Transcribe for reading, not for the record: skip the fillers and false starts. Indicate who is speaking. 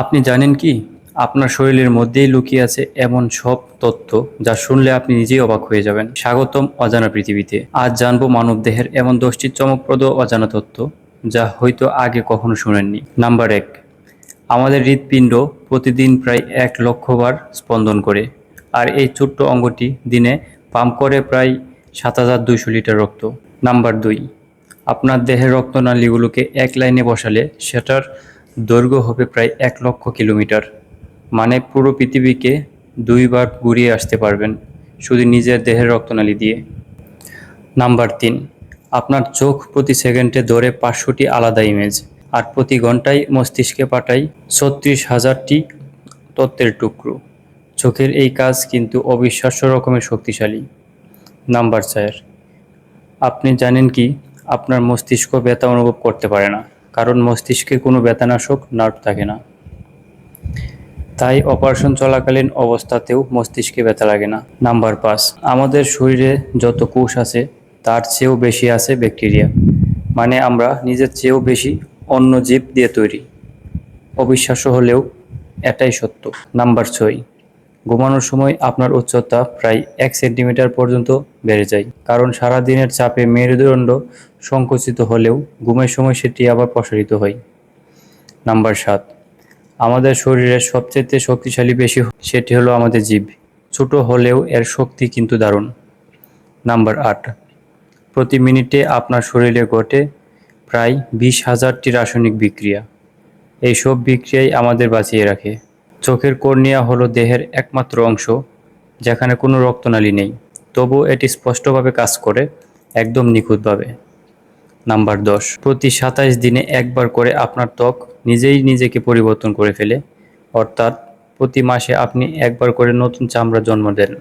Speaker 1: আপনি জানেন কি? আপনার শরীরের মধ্যেই লুকিয়ে আছে এমন সব তথ্য যা শুনলে আপনি নিজেই অবাক হয়ে যাবেন। স্বাগতম অজানা পৃথিবীতে। আজ জানবো মানবদেহের এমন 10টি চমকপ্রদ অজানা তথ্য যা হয়তো আগে কখনো শুনেননি। নাম্বার 1, আমাদের হৃৎপিণ্ড প্রতিদিন প্রায় 1 লক্ষ বার স্পন্দন করে, আর এই ছোট্ট অঙ্গটি দিনে পাম্প করে প্রায় 7200 লিটার রক্ত। নাম্বার 2, আপনার দেহের রক্তনালীগুলোকে এক লাইনে বসালে সেটার দৈর্ঘ্য হবে প্রায় 1 লক্ষ কিলোমিটার। মানে পুরো পৃথিবীকে 2 বার ঘুরিয়ে আসতে পারবেন শুধু নিজের দেহের রক্তনালী দিয়ে। নাম্বার 3, আপনার চোখ প্রতি সেকেন্ডে ধরে 500টি আলাদা ইমেজ, আর প্রতি ঘন্টায় মস্তিষ্কে পাঠায় 36,000টি তথ্যের টুকরো। চোখের এই কাজ কিন্তু অবিশ্বাস্য রকমের শক্তিশালী। নাম্বার 4, আপনি জানেন কি আপনার মস্তিষ্ক ব্যথা অনুভব করতে পারে না, কারণ মস্তিষ্কে কোনো ব্যথানাশক নার্ভ থাকে না। তাই অপারেশন চলাকালীন অবস্থাতেও মস্তিষ্কে ব্যথা লাগে না। নাম্বার 5, আমাদের শরীরে যত কোষ আছে তার চেয়েও বেশি আছে ব্যাকটেরিয়া। মানে আমরা নিজের চেয়েও বেশি অন্য জীব দিয়ে তৈরি। অবিশ্বাস্য হলেও এটাই সত্য। নাম্বার 6, ঘুমানোর সময় আপনার উচ্চতা প্রায় 1 সেন্টিমিটার পর্যন্ত বেড়ে যায়, কারণ সারাদিনের চাপে মেরুদণ্ড সংকুচিত হলেও ঘুমের সময় সেটি আবার প্রসারিত হয়। নাম্বার 7, আমাদের শরীরের সবচেয়ে শক্তিশালী পেশি সেটি হলো আমাদের জিভ। ছোট হলেও এর শক্তি কিন্তু দারুণ। নাম্বার 8, প্রতি মিনিটে আপনার শরীরে ঘটে প্রায় 20,000টি রাসায়নিক বিক্রিয়া। এই সব বিক্রিয়াই আমাদের বাঁচিয়ে রাখে। চোখের কর্নিয়া হলো দেহের একমাত্র অংশ যেখানে কোনো রক্তনালী নেই, তবুও এটি স্পষ্টভাবে কাজ করে, একদম নিখুঁতভাবে। নাম্বার 10, প্রতি 27 দিনে একবার করে আপনার ত্বক নিজেই নিজেকে পরিবর্তন করে ফেলে, অর্থাৎ প্রতি মাসে আপনি একবার করে নতুন চামড়া জন্ম দেন।